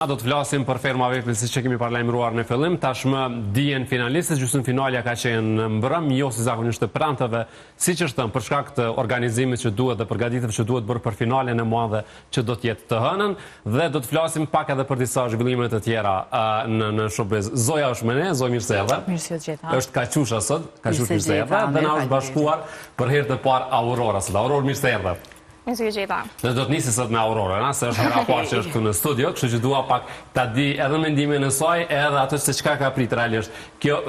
Do të flasim për Ferma Vepni, siç që kemi paralajmëruar në fillim. Tashmë dijen finalistët, gjysmëfinalja ka qenë në mbrëm, jo si zakonisht të pranteve, siç është thënë, për shkak të organizimit që duhet dhe përgatitjeve që duhet bërë për finalen e madhe që do të jetë të hënën, dhe do të flasim pak edhe për disa zhvillime të tjera në showbiz. Zoja është me ne, Zoj mirë se erdhe. Mirë se u gjeta. Është Kaçusha sot, Kaçush mirë se erdhe, dhe na është bashkuar për herë të parë Aurora sot. Aurora mirë se erdhe. Ne do të nisi sot me Aurora, se është hera parë që është këtu në studio, kështu që dua pak ta di edhe mendimin e saj, edhe atë se çka ka prit realisht. Kjo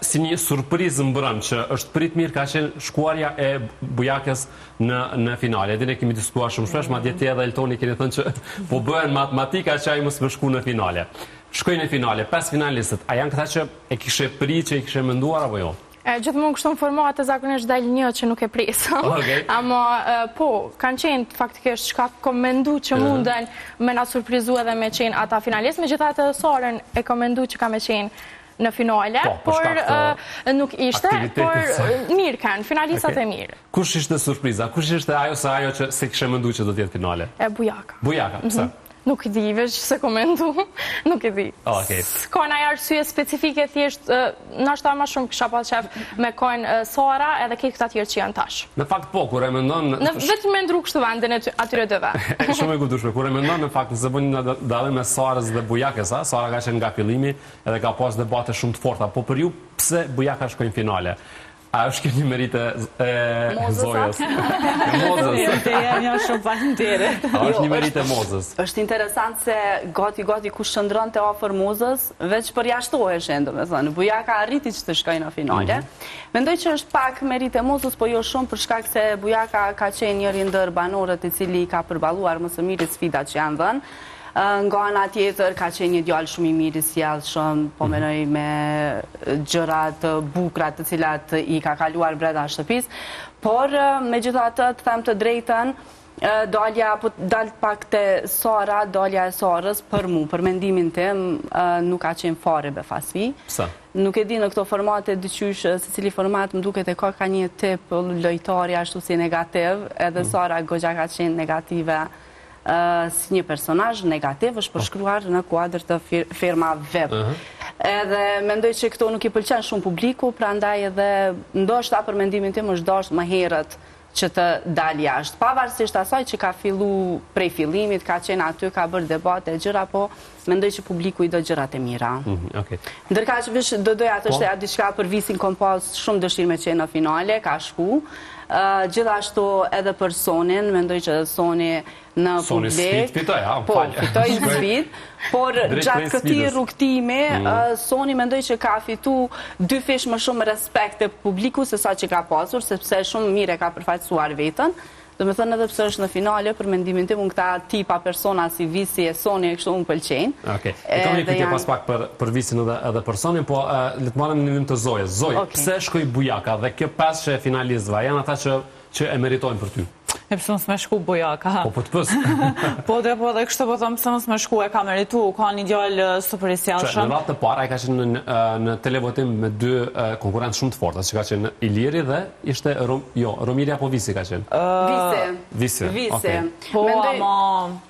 si një surprizë mbrëm që është prit mirë ka qenë shkuarja e Bujakës në finale. Edhe ne kemi diskutuar shumë shpesh, madje ti edhe Eltoni keni thënë që po bëhen matematika që ai mos më shku në finale. Shkojnë në finale, 5 finalistët, a janë këta që e kishe prit, që e kishe menduar apo jo? Gjithmonë kështu në format e zakonisht dalë një që nuk e presëm. Ama po, kanë qenë faktikisht çka kom mendu që munden me na surprizu edhe me qenë ata finalistë, megjithatë Sarën e kom mendu që ka me qenë në finale, por nuk ishte, por mirë kanë, finalistat e mirë. Kush ishte surpriza? Kush ishte ajo që se kishe mendu që do të jetë finale? Bujaka. Bujaka, pse? Nuk i di, veç se komentu, nuk i di. Ka në arsye specifike thjesht, nashta ma shumë kësha pas qef me kojnë Sara edhe këtë këta tjerë që janë tash. Në fakt po, kur e mendon... Vetë me ndru kështu vendin atyre dëve. Shumë e kuptueshme, kur e mendon në fakt nëse bëni në dallim me Sarës dhe Bujakës, Sara ka qenë nga fillimi edhe ka pas debate shumë të forta, po për ju pse Bujaka shkojnë finale? A është kjo një merite e Zojës? Mozës. Janë shumë faleminderit. A është një merite Mozës? Është interesant se gati ku shëndron të afër Mozës, veç përjashtoheshin, domethënë. Bujaka arriti që të shkojë në finale. Mendoj që është pak merite Mozës, po jo shumë për shkak se Bujaka ka qenë njëri ndër banorët i cili ka përballuar më së miri sfidat që janë dhënë. Nga ana tjetër ka qenë një djalë shumë i mirë i sjellshëm, po menoj me gjëra të bukura të cilat i ka kaluar brenda shtëpisë, por megjithatë të them të drejtën, dalë pak te Sara, dalja e Sarës për mua, për mendimin tim, nuk ka qenë fare befasfi. Pse? Nuk e di në këto formate dyqysh, secili format më duket e ka një tip lojtari ashtu si negativ, edhe Sara goxha ka qenë negative. Si një personazh negativ është përshkruar në kuadër të Ferma Vepni. Edhe mendoj që këto nuk i pëlqen shumë publiku, prandaj edhe ndoshta për mendimin tim është dashur më herët që të dalë jashtë. Pavarësisht asaj që ka fillu prej fillimit, ka qenë aty, ka bërë debate e gjëra, po mendoj që publiku i do gjërat e mira. Ndërkaq veç do doja të shtja diçka për Visin, kom pas shumë dëshirë me qenë në finale, ka shku. Gjithashtu edhe për Sonin, mendoj që Soni në publik, fitoj në sfidë, por gjatë këtij rrugtimi, Soni mendoj që ka fitu 2 fish më shumë respekt të publiku se sa që ka pasur, sepse shumë mirë e ka përfaqësuar veten. Do me thënë edhe pse është në finale, për mendimin tim, këta tipa persona si Visi e Soni e kështu më pëlqejnë. E kam një pyetje pas pak për Visin edhe për Sonin, po le të marrim në të Zojës. Zoj, pse shkoi Bujaka dhe kjo 5 finalistëve, janë ata që e meritojnë për ty? E pësë mësë me shku Bujaka. Po të pësë. Po dhe kështë po thëmë pësë mësë me shku e ka meritu, ka një gjallë super i sjellshëm. Në ratë të parë, a ka qenë në televotim me 2 konkurentë shumë të forta, që ka qenë Iliri dhe ishte, Romilia po Visi ka qenë? Visi. Po, ama...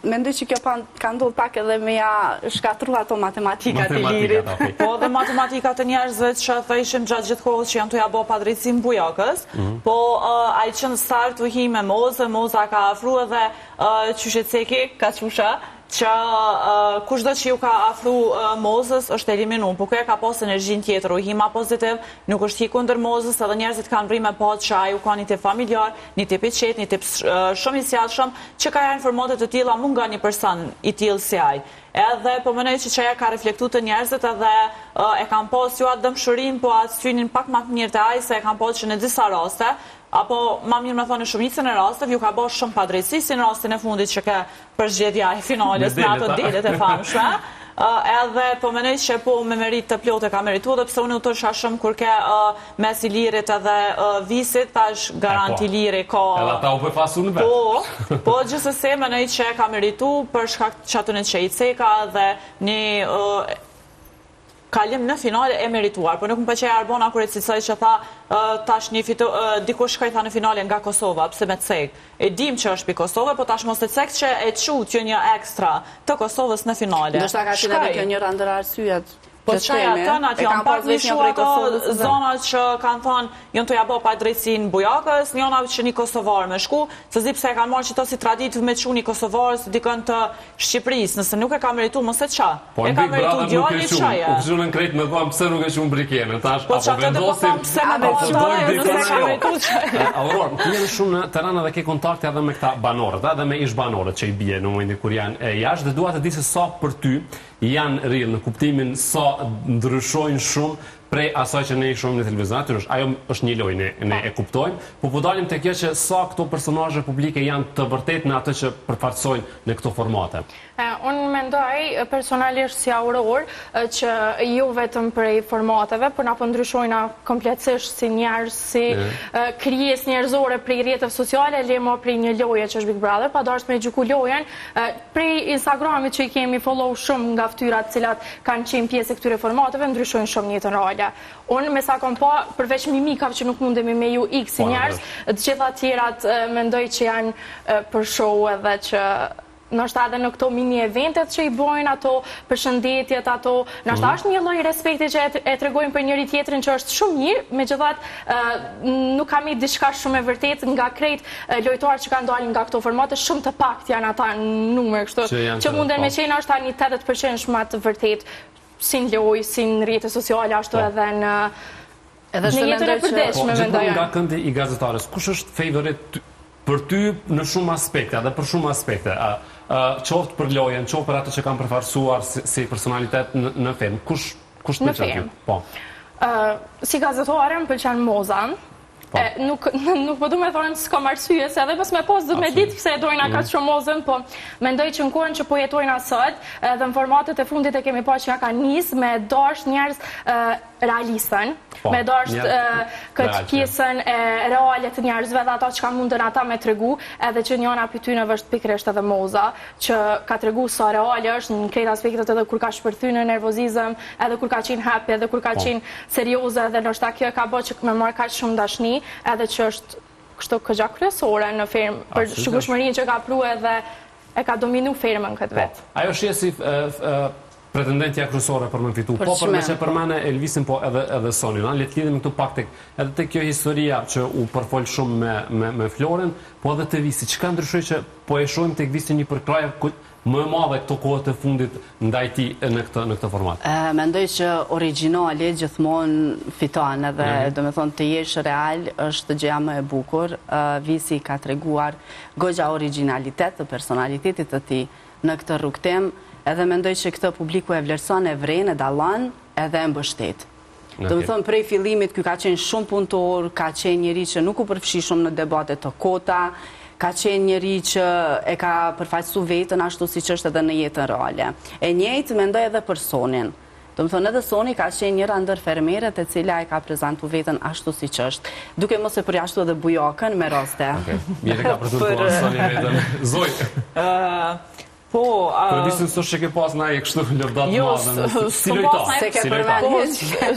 Mendoj që kjo ka ndodhë pak edhe me ja shkatru ato matematikat Ilirit. Po dhe matematikat e njerëzve që thëshim gjatë gjithë kohës që janë të ja bo padrejtësim Bujakës, po a i qënë start të hi me Moza ka afru edhe qyshet seki, Kaçusha, që kushdo që ju ka afru Mozës është eliminu, po kërë ka pos energjin tjetër, u hima pozitiv, nuk është hiku ndër Mozës, edhe njerëzit kanë vri me pot që aju ka një tip familjar, një tip i qet, një tip shumë i sjellshëm, që ka janë formatet të tilla mund nga një person i tillë si aj. Edhe po mënoj që ajo ka reflektu të njerëzit edhe e kanë pos ju atë dëmshërin, po atë synin pak më të mirë të aj, se e kanë pos që në disa raste, apo ma mirë me thonë në shumicën e rasteve, ju ka bërë shumë padrejtësi si në rastin e fundit që ka përzgjedhja e finales me ato delet e famshme. Edhe po menoj që po me merit të plotë ka meritu, dhe pse unë u të shashëm kur ke mes Ilirit edhe Visit, tash garanti Iliri ka... Edhe ta u përfasu në vetë. Po gjithsesi menoj që ka meritu për shkak që atë në qejtë seka dhe një... kalim në finale e merituar, por nuk më pëlqej Arbona kur e cilësoj që tha tash një dikush shkoj tha në finale nga Kosova, pse me cek. E dim që është pi Kosovë, po tash mos e cek që e çut që një ekstra të Kosovës në finale. Ndoshta ka qenë edhe kjo njëra ndër arsyet. Po që e atën atë janë pak një shua ato zonat që kanë thonë jënë të jabo pa drejtsin Bujakës, njëna që një Kosovar me shku, se zi pse e kanë marrë që to si tradit me që një Kosovar së dikën të Shqipëris, nëse nuk e ka meritu mëse qa. E ka meritu djali qaja. Po në krejt me dhëmë pëse nuk e shumë brikjene, tash apo vendosim, apo dojnë dikën Auror, të jenë shumë në terana dhe ke kontakte edhe me këta banorët, edhe me ish banorët që i bje në momentin kur janë jashtë, dhe dua të di se sa për ty janë rrillë në kuptimin sa ndryshojnë shumë prej asaj që ne i shumë në televizion. Natyrisht, ajo është një lojë, ne e kuptojmë, po dalim te kjo që sa këto personazhe publike janë të vërtetë në atë që përfaqësojnë në këto formate. Unë mendoj personalisht si Auror që jo vetëm prej formateve, por na po ndryshojnë kompletësisht si njerëz, si krijesë njerëzore prej rrjeteve sociale, lemo prej një loje që është Big Brother, pa dashur me gjyku lojen, prej Instagramit që i kemi follow shumë nga fytyrat cilat kanë qenë pjesë e këtyre formateve, ndryshojnë shumë jetën reale. Unë me sa kom pa, përveç mimikave që nuk mundemi me ju ikë si njerëz, të gjitha tjerat mendoj që janë për show edhe që nështë edhe në këto mini eventet që i bojnë, ato përshëndetjet, ato nështë është një lloj respekti që e tregojnë për njëri tjetrin që është shumë mirë, megjithatë nuk kam i diçka shumë e vërtet nga krejt lojtarët që kanë dalë nga këto formate, shumë të pakt janë ata në numër kështu, që munden me qenë është një 80% shumë të vërtet, si në lojë, si në rrjete sociale, ashtu edhe në jetën e përditshme, mendoj. Nga këndi i gazetarës, kush është favorit për ty në shumë aspekte, edhe për shumë aspekte, qoftë për lojen, qoftë për atë që kanë përfarsuar si personalitet në film, kush të pëlqen ty? Si gazetare më pëlqen Moza. Nuk po du me thonë s'kam arsye, se edhe mos me pas du me ditë pse e dojna ka shumë Mozën, po mendoj që në kohën që po jetojnë asot, dhe në formatet e fundit e kemi pa që nga ka njës me dasht njerëz realistën, me dasht këtë pjesën e reale të njerëzve dhe ata që ka mundën ata me tregu, edhe që njëna për ty në vështë pikresht edhe Moza, që ka tregu sa reale është në krejt aspektet edhe kur ka shpërthynë nervozizëm, edhe kur ka qenë happy, edhe kur ka qenë serioze, edhe nështë ta kjo ka bo që me marrë ka shumë dashni, edhe që është kështu këgja kryesore në firmë, për shkushmërinë që ka pru edhe e ka dominu firmën këtë vetë. Ajo shie si pretendentja kryesore për me fitu, po për me që përmene Elvisin, po edhe Sonin, letë lidhëm këtu pak edhe të kjo historia që u përfol shumë me Florin, po edhe të Visi, që ka ndryshoj që po e shojmë të Visi një përkrajë më madhe këto kohët e fundit ndaj ti në këtë format? Mendoj që originali gjithmonë fiton edhe do me thonë të jesh real është gjëja më e bukur. Visi ka treguar goxha originalitet të personalitetit të tij në këtë rrugtim, edhe mendoj që këtë publiku e vlerëson, e vren, e dallon edhe e mbështet. Do me thonë prej fillimit ky ka qenë shumë punëtor, ka qenë njëri që nuk u përfshi shumë në debate të kota, ka qenë njëri që e ka përfaqësu vetën ashtu si që është edhe në jetën reale. E njëjtë mendoj edhe për Sonin. Do më thonë edhe Soni ka qenë njëra ndër fermeret e cila e ka prezentu vetën ashtu si që është. Duke mos e përjashtu edhe Bujakën me raste. Mire ka përtur Soni vetën. Zoj! Për disin së që ke pas na e kështu lëvdat madhe, si lojtar.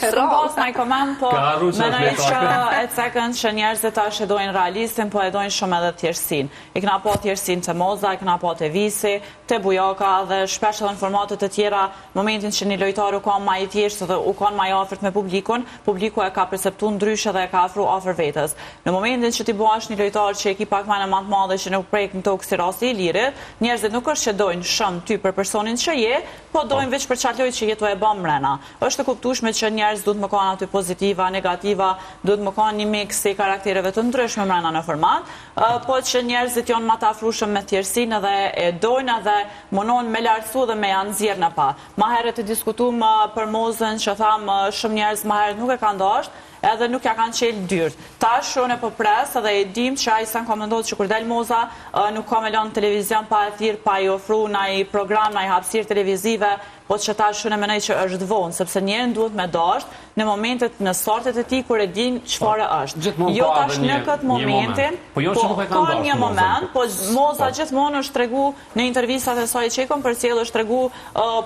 Së pas na i komend, po menaj që e cekën që njerëzit tash e dojnë realistin, po e dojnë shumë edhe tjersin. I këna po tjersin të Moza, i këna po të Visi, të Bujaka dhe shpesh edhe në formatet të tjera, momentin që një lojtar u kanë ma i tjerës dhe u kanë ma i afert me publikun, publiku e ka perceptu ndryshe dhe e ka afru afer vetës. Në momentin që ti bash një lojtar që e ki pak mene mantë madhe që nuk prejk në tokë si rasti i lirit, njerëzit nuk është që dojnë shumë ty për personin që je, po dojnë veç për qatë lojt që jetu e bëm mrena. Është të kuptushme që njerëz duhet më kanë aty pozitiva, negativa, duhet më kanë një mix i karaktereve të ndryshme mrena në format, po që njerëzit janë ma të afrushëm me tjersin edhe e dojnë edhe mënon me lartësu dhe me janë zirë në pa. Ma herët të diskutum për Mozën që thamë shumë njerëz ma herët nuk e kanë dasht, edhe nuk ja kanë qelë dyrt. Tash unë e po pres edhe e dim që ai sa komentohet që kur del Moza nuk ka me lënë televizion pa e thirr, pa i ofru ndaj program, ndaj hapësirë televizive, po që tash unë e menoj që është vonë, sepse njerën duhet me dashur në momentet, në sortet e tij kur e din çfarë është. Jo tash në këtë momentin, po ka një moment, po Moza gjithmonë është tregu në intervistat e saj që i kanë përcjellë, është tregu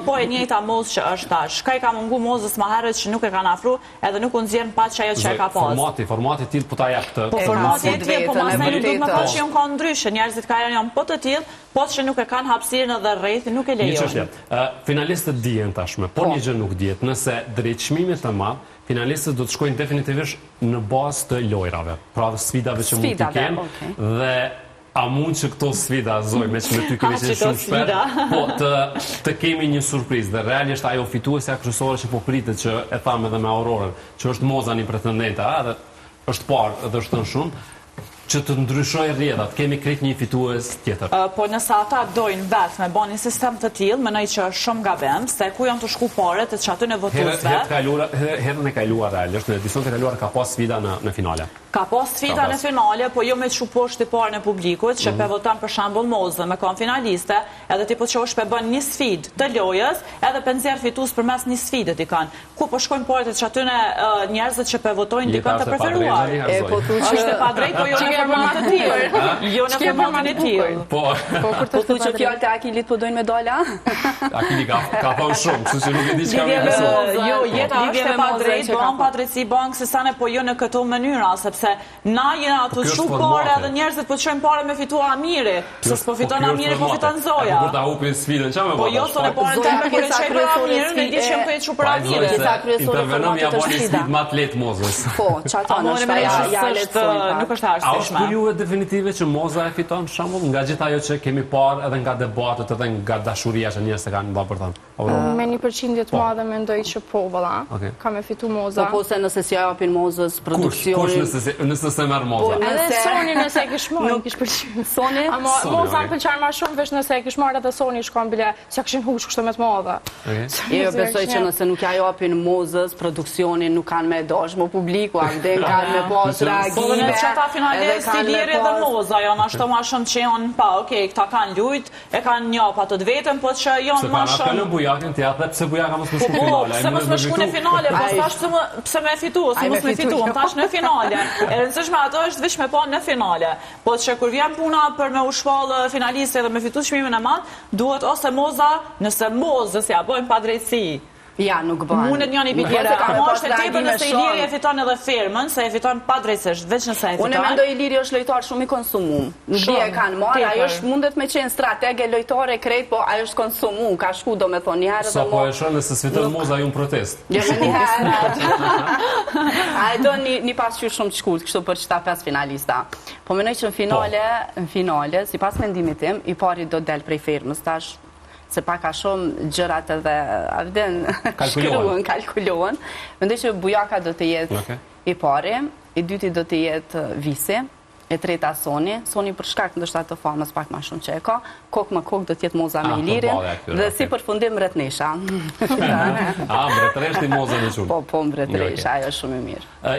po e njëjta Mozë që është tash. Ka i ka mungu Mozës më herët që nuk e kanë afru, edhe nuk u nxjerr pa çajo që e ka pas. Formati i tillë po ta jap këtë. Po formati i tillë, po pastaj nuk duhet më thonë që ka ndryshe, njerëzit ka janë po të tillë, po që nuk e kanë hapësirën edhe rrethtin, nuk e lejojnë. Finalistët dihen tashme, por një gjë nuk dihet, nëse drejt çmimit të madh, finalistët do të shkojnë definitivisht në bazë të lojrave, pra sfidave që mund të kenë, dhe a mund që këto sfida, Zoj, me që me ty kemi qenë shumë shpert, po të kemi një surprizë, dhe realisht ajo fituesja kryesore që po pritet, që e thamë edhe me Aurorën, që është Moza një pretendente, edhe është parë dhe është thënë shumë, që të ndryshoj rrjedhat, kemi krijt një fitues tjetër. Po nëse ata dojnë vetë me bën një sistem të tillë, mendoj që është shumë gabim, se ku janë të shku paret e çaty në votuesve. Herën e kaluar realisht, në edicionin e kaluar ka pas sfida në finale. Ka pas sfida në finale, po jo me çu poshtë parë në publikut, që pe voton për shembull Mozën me kon finaliste, edhe ti po çosh pe bën një sfidë të lojës, edhe pe nxjerr fitues përmes një sfide ti kanë. Ku po shkojnë paret e çaty në njerëzit që pe votojnë dikon të preferuar. Po thuaj është e padrejtë, po jo në format të tillë. Jo në formatin e tillë. Po kur thuaj që fjalët e Akilit po dojnë me dala? Akili ka thonë shumë, kështu që nuk e di çka më thon. Jo, jeta është e padrejtë, bën padrejtësi bank se sa ne po jo në këto mënyra, se na jena të shumë pare edhe njerëzit po të shojnë pare me fitua Amiri, se s'po fiton Amiri, po fiton Zoja. Kur ta hupin sfidën, qa me po jo, sot e pare në teme kër e qej për Amiri, në di që më për e që për Amiri. Intervenëm ja boni sfid ma të letë Mozës. Po, që ata në shpeja letësojnë. Nuk është a është për juve definitive që Moza e fiton shambull, nga gjitha jo që kemi parë edhe nga debatet edhe nga dashuria që njerëz se kanë mba për thamë? Me 1% të madhe mendoj që po, vëlla, ka me fitu Moza. Po se nëse si japin Mozës produksionin... Nëse se merë Moza. Edhe Sony nëse e kish marrë, kish pëlqyer. Sony? Moza më pëlqen më shumë veç nëse e kish marrë edhe Sony shkon bile, se kishin huç kështu me të madhe. Jo, besoj që nëse nuk ja japin Mozës produksionin, nuk kanë me dash më publiku, a vden kanë me pas reagime. Po në çata finalistë i Liri dhe Moza janë ashtu më shumë që janë pa, okay, këta kanë lujt, e kanë një pa të vetëm, po që janë më shumë. Se kanë Bujakin ti atë pse Bujaka mos më shku në finale. Pse mos më shku në finale, po tash pse më fitu, se mos më fitu, tash në finale. E rëndësishme ato është veç me pa në finale. Po që kur vjen puna për me u shpallë finaliste dhe me fitu çmimin e madh, duhet ose Moza, nëse Mozës ja bojnë padrejtësi. Ja, nuk bën. Mundet njëri pi tjetër. Ama është e tepër nëse Iliri e fiton edhe firmën, se e fiton padrejtësisht, veç nëse e fiton. Unë mendoj Iliri është lojtar shumë i konsumum. Nuk di e kanë marrë, ajo është mundet me qenë stratege lojtare krejt, po ajo është konsumum, ka shku domethënë një herë. Sa po e shoh nëse sfiton Moza ju në protest. Jo një herë. Ai do një pasqyrë shumë të shkurt, kështu për çta 5 finalista. Po mendoj që në finale, sipas mendimit tim, i pari do del prej firmës tash. Se pa ka shumë gjërat edhe avden kalkulohen. Mendoj që Bujaka do të jetë i pari, i dyti do të jetë Visi, e treta Sony për shkak ndoshta të famës pak më shumë që e ka, kokë më kokë do të jetë Moza me Ilirin, dhe si përfundim Mbretnesha. Mbretresh ti Moza në shumë. Po, Mbretresha, ajo është shumë e mirë.